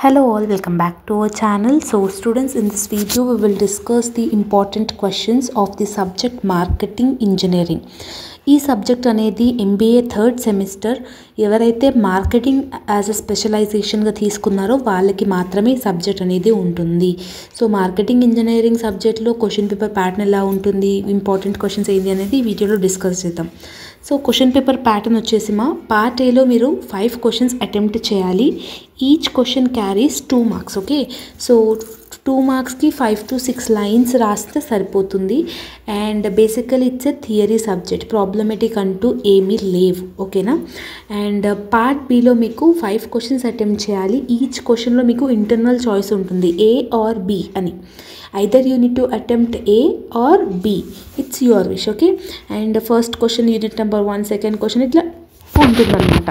Hello all, welcome back to our channel. So students, in this video we will discuss the important questions of the subject marketing engineering. ఈ subject అనేది MBA third semester ఎవరైతే marketing as a స్పెషలైజేషన్గా తీసుకున్నారో వాళ్ళకి మాత్రమే subject అనేది ఉంటుంది. So marketing engineering సబ్జెక్ట్లో question paper pattern ఎలా ఉంటుంది, ఇంపార్టెంట్ క్వశ్చన్స్ ఏంటి అనేది ఈ వీడియోలో డిస్కస్ చేద్దాం. సో క్వశ్చన్ పేపర్ ప్యాటర్న్ వచ్చేసి పార్ట్ ఏలో మీరు 5 క్వశ్చన్స్ అటెంప్ట్ చేయాలి. Each question carries 2 marks. Okay, so 2 మార్క్స్కి 5 to 6 లైన్స్ రాస్తే సరిపోతుంది. And basically it's a theory subject, problematic అంటూ ఏమీ లేవు. ఓకేనా. అండ్ పార్ట్ బిలో మీకు 5 క్వశ్చన్స్ అటెంప్ట్ చేయాలి. ఈచ్ క్వశ్చన్లో మీకు ఇంటర్నల్ చాయిస్ ఉంటుంది, A or B అని. either you need to attempt A or B, it's your wish. Okay, and first question unit number 1, second question ఇట్లా ఉంటుందన్నమాట.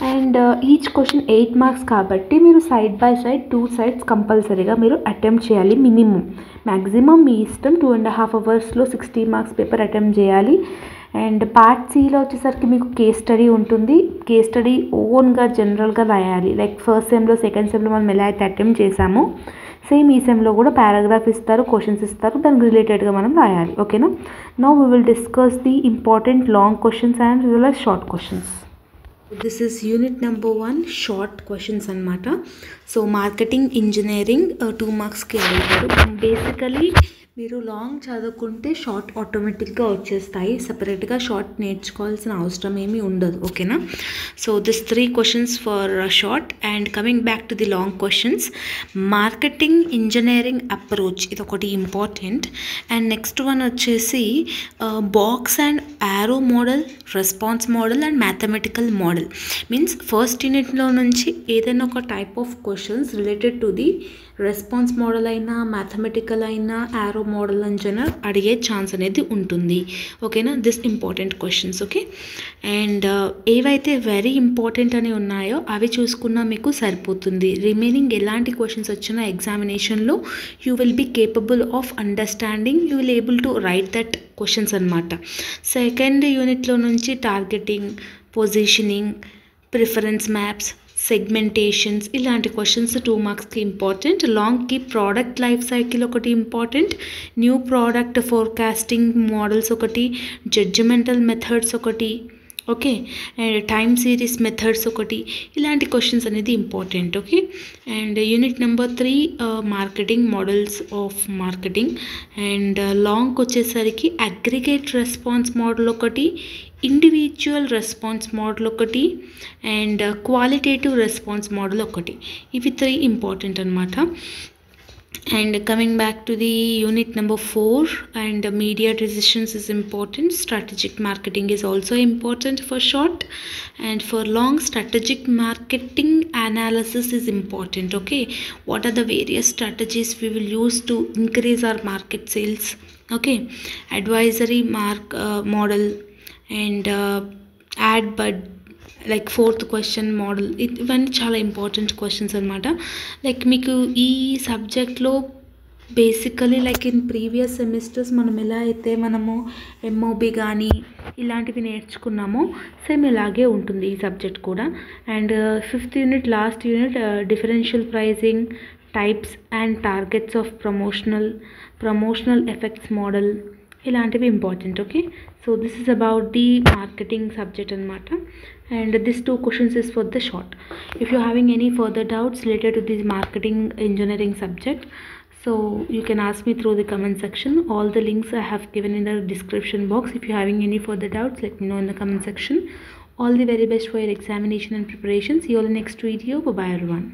అండ్ ఈచ్ క్వశ్చన్ 8 మార్క్స్ కాబట్టి మీరు side by side 2 sides కంపల్సరీగా మీరు attempt చేయాలి. Minimum, maximum మీ ఇష్టం. 2.5 అవర్స్లో 60 మార్క్స్ పేపర్ అటెంప్ట్ చేయాలి. అండ్ పార్ట్ సిలో వచ్చేసరికి మీకు కేస్ స్టడీ ఉంటుంది. కేస్ స్టడీ ఓన్గా జనరల్గా రాయాలి. లైక్ ఫస్ట్ సెమ్లో సెకండ్ సెమ్లో మనం ఎలా అయితే అటెంప్ట్ చేసామో సేమ్ ఈ సెమ్లో కూడా పారాగ్రాఫ్ ఇస్తారు, క్వశ్చన్స్ ఇస్తారు, దానికి రిలేటెడ్గా మనం రాయాలి. ఓకేనా. Now we will discuss the important long questions and రిలస్ short questions. This is unit number 1, short questions అనమాట. సో మార్కెటింగ్ ఇంజనీరింగ్ 2 మార్క్స్కి అడుగుతారు. బేసికలీ మీరు లాంగ్ చదువుకుంటే షార్ట్ ఆటోమేటిక్గా వచ్చేస్తాయి. సపరేట్గా షార్ట్ నేర్చుకోవాల్సిన అవసరం ఏమీ ఉండదు. ఓకేనా. So this 3 questions for short. And coming back to the long questions, marketing engineering approach ఇది ఒకటి ఇంపార్టెంట్. అండ్ నెక్స్ట్ వన్ వచ్చేసి box and arrow model, response model and mathematical model. Means first యూనిట్లో నుంచి ఏదైనా ఒక type of questions related to the response model అయినా mathematical అయినా arrow model అని జనరల్ అడిగే ఛాన్స్ అనేది ఉంటుంది. ఓకేనా. This important questions. Okay. And ఏవైతే వెరీ ఇంపార్టెంట్ అని ఉన్నాయో అవి చూసుకున్నా మీకు సరిపోతుంది. రిమైనింగ్ ఎలాంటి క్వశ్చన్స్ వచ్చినా ఎగ్జామినేషన్లో you will be capable of understanding, you will able to write that questions అనమాట. సెకండ్ యూనిట్లో నుంచి targeting, positioning, preference maps, segmentations ఇలాంటి క్వశ్చన్స్ 2 మార్క్స్కి ఇంపార్టెంట్. లాంగ్కి ప్రోడక్ట్ లైఫ్ సైకిల్ ఒకటి important, new product forecasting models ఒకటి, జడ్జిమెంటల్ మెథడ్స్ ఒకటి. Okay. And time series methods ఒకటి. ఇలాంటి క్వశ్చన్స్ అనేది important. Okay. And unit number 3 marketing models of marketing. And లాంగ్కి వచ్చేసరికి అగ్రిగేట్ రెస్పాన్స్ మోడల్ ఒకటి, ఇండివిజువల్ రెస్పాన్స్ మోడల్ ఒకటి, అండ్ క్వాలిటేటివ్ రెస్పాన్స్ మోడల్ ఒకటి. ఇవి 3 ఇంపార్టెంట్ అనమాట. And coming back to the unit number 4, and media decisions is important. Strategic marketing is also important for short, and for long strategic marketing analysis is important. Okay, what are the various strategies we will use to increase our market sales? Okay, advisory model and ad bud, like 4th question model. ఇవన్నీ చాలా important questions అనమాట. Like మీకు ఈ సబ్జెక్ట్లో basically like in previous semesters మనం ఎలా అయితే మనము MOB కానీ ఇలాంటివి నేర్చుకున్నామో సేమ్ ఇలాగే ఉంటుంది ఈ సబ్జెక్ట్ కూడా. And 5th unit last unit differential pricing, types and targets of promotional effects model ఇలాంటివి important. Okay. So this is about the marketing subject అనమాట. And this 2 questions is for the short. If you're having any further doubts related to this marketing engineering subject, so you can ask me through the comment section. All the links I have given in the description box. If you're having any further doubts, let me know in the comment section. All the very best for your examination and preparation. See you all in the next video. Bye bye everyone.